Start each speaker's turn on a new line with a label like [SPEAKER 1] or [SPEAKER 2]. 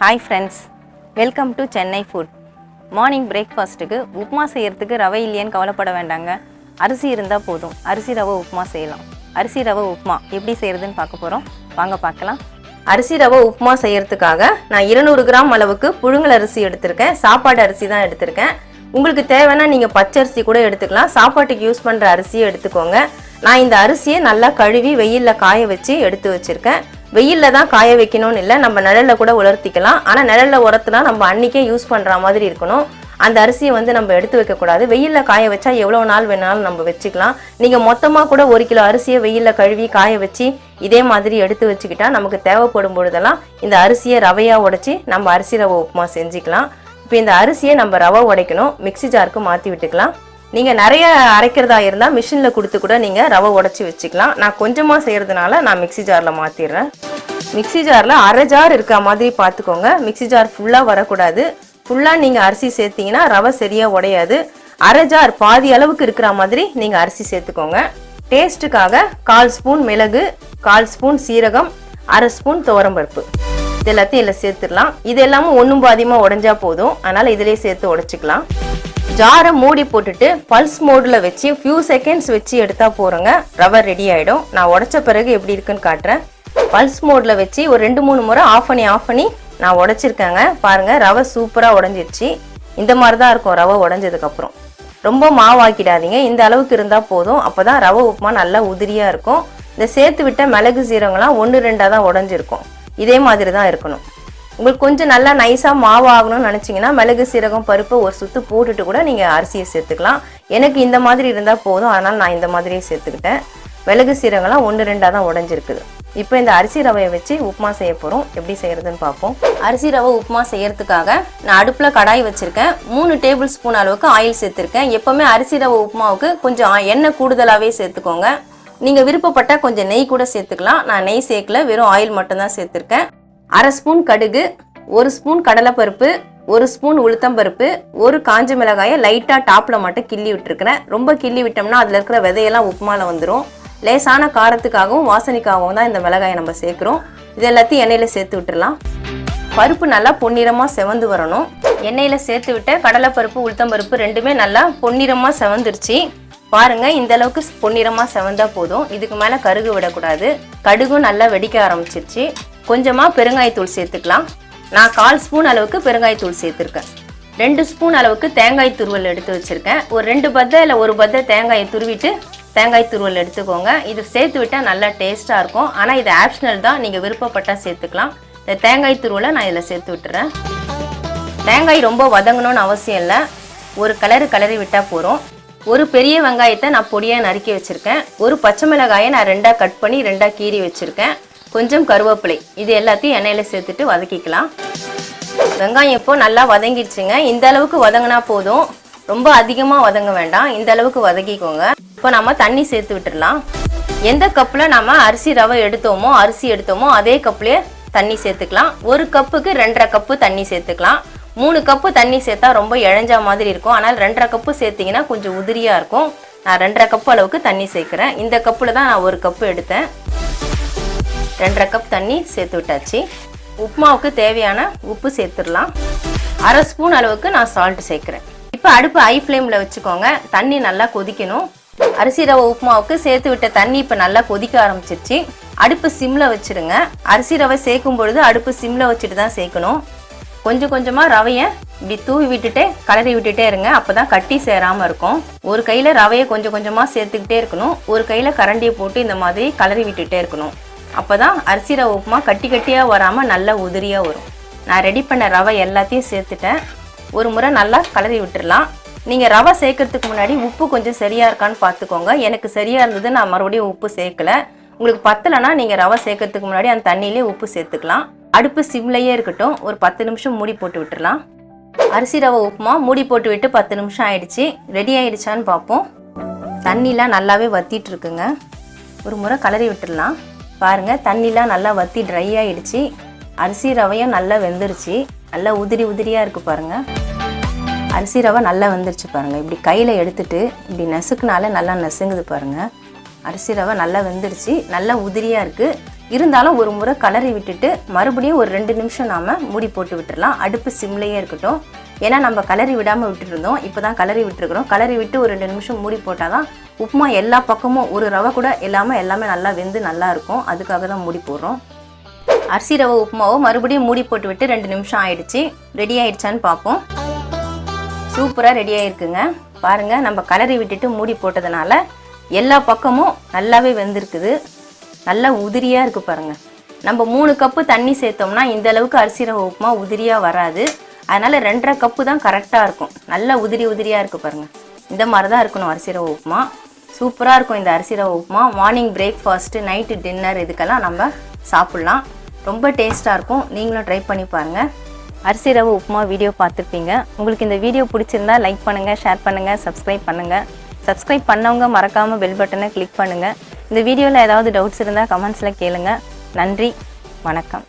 [SPEAKER 1] Hi friends, welcome to Chennai food. Morning breakfast க்கு உப்புமா செய்யிறதுக்கு ரவை இல்லையேன்னு கவலைப்பட வேண்டாங்க. அரிசி இருந்தா போதும். அரிசி ரவை உப்புமா செய்யலாம். அரிசி ரவை உப்புமா எப்படி செய்யறதுன்னு பார்க்க போறோம். வாங்க பார்க்கலாம். அரிசி ரவை உப்புமா செய்யிறதுக்காக நான் 200 கிராம் அளவுக்கு புழுங்கலரிசி எடுத்துர்க்கேன். சாப்பாடு அரிசி தான் எடுத்துர்க்கேன். உங்களுக்கு தேவைனா நீங்க பச்சை அரிசி கூட எடுத்துக்கலாம். சாப்பாட்டுக்கு யூஸ் பண்ற அரிசியை எடுத்துக்கோங்க. நான் இந்த அரிசியை நல்லா கழுவி வெயில்ல காய வச்சு எடுத்து வச்சிருக்கேன். வெயில்ல தான் காய வைக்கணும்னு இல்ல, நம்ம நிழல்ல கூட உலர்த்திக்கலாம். ஆனா நிழல்ல உலர்த்தினா நம்ம அன்னைக்கே யூஸ் பண்ற மாதிரி இருக்கணும். அந்த அரிசியை நம்ம எடுத்து வைக்க கூடாது. வெயில்ல காய வச்சா எவ்வளவு நாள் வேணாலும் நம்ம வச்சுக்கலாம். நீங்க மொத்தமா கூட 1 கிலோ அரிசியை வெயில்ல கழுவி காய வச்சு இதே மாதிரி எடுத்து வச்சுக்கிட்டா நமக்கு தேவைப்படும் பொழுதெல்லாம் இந்த அரிசியை ரவையா உடைச்சி நம்ம அரிசி ரவை உப்புமா செஞ்சுக்கலாம். இப்போ இந்த அரிசியை நம்ம ரவை உடைக்கணும். மிக்ஸி ஜாருக்கு மாத்தி விட்டுக்கலாம். நீங்க நிறைய அரைக்கிறதா இருந்தா மிஷின்ல கொடுத்து கூட நீங்க ரவை உடைச்சி வச்சுக்கலாம். நான் கொஞ்சமா செய்யறதுனால நான் மிக்ஸி ஜார்ல மாத்திடுறேன். மிக்ஸி ஜார்ல அரை ஜார் இருக்க மாதிரி பார்த்துக்கோங்க. மிக்ஸி ஜார் ஃபுல்லா வரக்கூடாது. ஃபுல்லா நீங்க அரிசி சேர்த்தீங்கன்னா ரவை சரியா உடையாது. அரை ஜார் பாதி அளவுக்கு இருக்கிற மாதிரி நீங்க அரிசி சேர்த்துக்கோங்க. டேஸ்ட்டுக்காக 1/4 ஸ்பூன் மிளகு, 1/4 ஸ்பூன் சீரகம், 1/2 ஸ்பூன் துவரம்பருப்பு இது எல்லாத்தையும் இதில் சேர்த்துடலாம். இது எல்லாமே ஒன்றும் பாதியமாக உடைஞ்சா போதும், அதனால இதிலே சேர்த்து உடைச்சிக்கலாம். ஜாரை மூடி போட்டுட்டு பல்ஸ் மோடில் வச்சு ஃபியூ செகண்ட்ஸ் வச்சு எடுத்தா போறோங்க. ரவை ரெடி ஆயிடும். நான் உடைச்ச பிறகு எப்படி இருக்குன்னு காட்டுறேன். பல்ஸ் மோடில் வச்சு ஒரு 2-3 முறை ஆஃப் பண்ணி நான் உடைச்சிருக்கேங்க. பாருங்க, ரவை சூப்பராக உடைஞ்சிருச்சு. இந்த மாதிரி தான் இருக்கும் ரவை உடைஞ்சதுக்கப்புறம். ரொம்ப மாவாக்கிடாதீங்க. இந்த அளவுக்கு இருந்தால் போதும். அப்போதான் ரவை உப்புமா நல்லா உதிரியாக இருக்கும். இந்த சேர்த்து விட்ட மிளகு சீரகம்லாம் 1-2 தான் உடைஞ்சிருக்கும். இதே மாதிரி தான் இருக்கணும். உங்களுக்கு கொஞ்சம் நல்லா நைஸாக மாவு ஆகணும்னு நினச்சிங்கன்னா மிளகு சீரகம் பருப்பு ஒரு சுற்று போட்டுட்டு கூட நீங்கள் அரிசியை சேர்த்துக்கலாம். எனக்கு இந்த மாதிரி இருந்தால் போதும், அதனால் நான் இந்த மாதிரியே சேர்த்துக்கிட்டேன். மிளகு சீரகம்லாம் 1-2 தான் உடைஞ்சிருக்குது. இப்போ இந்த அரிசி ரவையை வச்சு உப்புமா செய்ய போகிறோம். எப்படி செய்யறதுன்னு பார்ப்போம். அரிசி ரவை உப்புமா செய்யறதுக்காக நான் அடுப்பில் கடாய் வச்சுருக்கேன். 3 டேபிள் ஸ்பூன் அளவுக்கு ஆயில் சேர்த்துருக்கேன். எப்போவுமே அரிசி ரவை உப்புமாவுக்கு கொஞ்சம் எண்ணெய் கூடுதலாகவே சேர்த்துக்கோங்க. நீங்கள் விருப்பப்பட்டால் கொஞ்சம் நெய் கூட சேர்த்துக்கலாம். நான் நெய் சேர்க்கல, வெறும் ஆயில் மட்டும்தான் சேர்த்துருக்கேன். 1/2 ஸ்பூன் கடுகு, 1 ஸ்பூன் கடலைப்பருப்பு, 1 ஸ்பூன் உளுத்தம்பருப்பு, 1 காஞ்ச மிளகாயை லைட்டாக டாப்பில் மட்டும் கிள்ளி விட்டுருக்கிறேன். ரொம்ப கிள்ளி விட்டோம்னா அதில் இருக்கிற விதையெல்லாம் உப்புமாவில் வந்துடும். லேசான காரத்துக்காகவும் வாசனைக்காகவும் தான் இந்த மிளகாயை நம்ம சேர்க்குறோம். இது எல்லாத்தையும் எண்ணெயில் சேர்த்து விட்டுடலாம். பருப்பு நல்லா பொன்னிறமாக செவந்து வரணும். எண்ணெயில் சேர்த்து விட்டு கடலைப்பருப்பு உளுத்தம்பருப்பு ரெண்டுமே நல்லா பொன்னிறமாக செவந்துருச்சு. பாருங்க, இந்த அளவுக்கு பொன்னிறமாக செவந்தா போதும். இதுக்கு மேலே கருகு விடக்கூடாது. கடுகும் நல்லா வெடிக்க ஆரம்பிச்சிருச்சு. கொஞ்சமாக பெருங்காயத்தூள் சேர்த்துக்கலாம். நான் 1/4 ஸ்பூன் அளவுக்கு பெருங்காயத்தூள் சேர்த்துருக்கேன். 2 ஸ்பூன் அளவுக்கு தேங்காய் துருவல் எடுத்து வச்சுருக்கேன். ஒரு 2 பத்தை இல்லை 1 பத்தை தேங்காயை துருவிட்டு தேங்காய் துருவல் எடுத்துக்கோங்க. இது சேர்த்து விட்டால் நல்லா டேஸ்ட்டாக இருக்கும். ஆனால் இது ஆப்ஷனல் தான், நீங்கள் விருப்பப்பட்டால் சேர்த்துக்கலாம். இந்த தேங்காய் துருவலை நான் இதில் சேர்த்து விட்டுறேன். தேங்காய் ரொம்ப வதங்கணும்னு அவசியம் இல்லை. ஒரு கிளறி விட்டால் போகிறோம். ஒரு பெரிய வெங்காயத்தை நான் பொடியாக நறுக்கி வச்சுருக்கேன். ஒரு பச்சை மிளகாயை நான் 2ஆக கட் பண்ணி 2ஆக கீறி வச்சுருக்கேன். கொஞ்சம் கருவேப்பிலை, இது எல்லாத்தையும் எண்ணெயில் சேர்த்துட்டு வதக்கிக்கலாம். வெங்காயம் இப்போ நல்லா வதங்கிடுச்சுங்க. இந்த அளவுக்கு வதங்கினா போதும், ரொம்ப அதிகமாக வதங்க வேண்டாம். இந்த அளவுக்கு வதக்கிக்கோங்க. இப்போ நம்ம தண்ணி சேர்த்து விட்டுடலாம். எந்த கப்பில் நம்ம அரிசி எடுத்தோமோ அதே கப்லேயே தண்ணி சேர்த்துக்கலாம். 1 கப்புக்கு 2.5 கப்பு தண்ணி சேர்த்துக்கலாம். 3 கப்பு தண்ணி சேர்த்தா ரொம்ப இழஞ்சா மாதிரி இருக்கும். ஆனால் 2.5 கப்பு சேர்த்திங்கன்னா கொஞ்சம் உதிரியாக இருக்கும். நான் 2.5 கப்பு அளவுக்கு தண்ணி சேர்க்குறேன். இந்த கப்பில் தான் நான் 1 கப்பு எடுத்தேன். 2.5 கப் தண்ணி சேர்த்து விட்டாச்சு. உப்புமாவுக்கு தேவையான உப்பு சேர்த்துடலாம். 1/2 ஸ்பூன் அளவுக்கு நான் சால்ட் சேர்க்குறேன். இப்போ அடுப்பு ஹை ஃப்ளேமில் வச்சுக்கோங்க. தண்ணி நல்லா கொதிக்கணும். அரிசி ரவை உப்புமாவுக்கு சேர்த்து விட்ட தண்ணி இப்போ நல்லா கொதிக்க ஆரம்பிச்சிருச்சு. அடுப்பு சிம்மில் வச்சுடுங்க. அரிசி ரவை சேர்க்கும் பொழுது அடுப்பு சிம்மில் வச்சுட்டு தான் சேர்க்கணும். கொஞ்சம் கொஞ்சமாக ரவையை இப்படி தூவி விட்டுட்டே கலரி விட்டுட்டே இருங்க. அப்போ தான் கட்டி சேராமல் இருக்கும். ஒரு கையில் ரவையை கொஞ்சம் கொஞ்சமாக சேர்த்துக்கிட்டே இருக்கணும். ஒரு கையில் கரண்டியை போட்டு இந்த மாதிரி கலரி விட்டுட்டே இருக்கணும். அப்போ தான் அரிசி ரவை உப்புமா கட்டியாக வராமல் நல்லா உதிரியாக வரும். நான் ரெடி பண்ண ரவை எல்லாத்தையும் சேர்த்துட்டேன். ஒரு முறை நல்லா கலரி விட்டுடலாம். நீங்கள் ரவை சேர்க்கறதுக்கு முன்னாடி உப்பு கொஞ்சம் சரியாக இருக்கான்னு பார்த்துக்கோங்க. எனக்கு சரியாக இருந்தது, நான் மறுபடியும் உப்பு சேர்க்கல. உங்களுக்கு பத்தலைன்னா நீங்கள் ரவை சேர்க்கறதுக்கு முன்னாடி அந்த தண்ணியிலே உப்பு சேர்த்துக்கலாம். அடுப்பு சிம்லையே இருக்கட்டும். ஒரு 10 நிமிஷம் மூடி போட்டு விட்டுடலாம். அரிசி ரவை உப்புமா மூடி போட்டு விட்டு 10 நிமிஷம் ஆயிடுச்சு. ரெடி ஆயிடுச்சான்னு பார்ப்போம். தண்ணிலாம் நல்லாவே வத்திட்டு இருக்குங்க. ஒரு முறை கலரி விட்டுடலாம். பாருங்க, தண்ணிலாம் நல்லா வத்தி ட்ரை ஆயிடுச்சு. அரிசி ரவையும் நல்லா வெந்துருச்சு. நல்லா உதிரியாக இருக்கு பாருங்க. அரிசி ரவை நல்லா வெந்துருச்சு பாருங்க. இப்படி கையில் எடுத்துட்டு இப்படி நசுக்குனால நல்லா நசுங்குது பாருங்க. அரிசி ரவை நல்லா வெந்துருச்சு. நல்லா உதிரியாக இருக்குது. இருந்தாலும் ஒரு முறை கலரி விட்டுட்டு மறுபடியும் ஒரு 2 நிமிஷம் நாம மூடி போட்டு விட்டுறலாம். அடுப்பு சிம்லயே இருக்கட்டும். ஏன்னா நம்ம கலரி விடாமல் விட்டுருந்தோம். இப்போ தான் கலரி விட்டுருக்குறோம். கலரி விட்டு ஒரு 2 நிமிஷம் மூடி போட்டால் தான் உப்புமா எல்லா பக்கமும் ஒரு ரவை கூட எல்லாமே நல்லா வெந்து நல்லா இருக்கும். அதுக்காக தான் மூடி போடுறோம். அரிசி ரவை உப்புமாவை மறுபடியும் மூடி போட்டு விட்டு 2 நிமிஷம் ஆயிடுச்சு. ரெடி ஆயிடுச்சான்னு பார்ப்போம். சூப்பராக ரெடி ஆயிருக்குங்க. பாருங்க, நம்ம கலரி விட்டுட்டு மூடி போட்டதுனால எல்லா பக்கமும் நல்லாவே வெந்திருக்குது. நல்லா உதிரியாக இருக்குது பாருங்க. நம்ம 3 கப்பு தண்ணி சேர்த்தோம்னா இந்த அளவுக்கு அரிசி ரவை உப்புமா உதிரியாக வராது. அதனால 2.5 கப்பு தான் கரெக்டாக இருக்கும். நல்லா உதிரியாக இருக்குது பாருங்க. இந்த மாதிரி தான் இருக்கணும் அரிசி ரவை உப்புமா. சூப்பராக இருக்கும் இந்த அரிசி ரவை upma. Morning breakfast, night dinner இதுக்கெல்லாம் நம்ம சாப்பிட்லாம். ரொம்ப டேஸ்ட்டாக இருக்கும். நீங்களும் ட்ரை பண்ணி பாருங்கள். அரிசி ரவை உப்புமா வீடியோ பார்த்துருப்பீங்க. உங்களுக்கு இந்த வீடியோ பிடிச்சிருந்தா லைக் பண்ணுங்கள், ஷேர் பண்ணுங்கள், சப்ஸ்கிரைப் பண்ணுங்கள். சப்ஸ்கிரைப் பண்ணவங்க மறக்காமல் பெல் பட்டனை கிளிக் பண்ணுங்கள். இந்த வீடியோவில் ஏதாவது டவுட்ஸ் இருந்தால் கமெண்ட்ஸில் கேளுங்கள். நன்றி, வணக்கம்.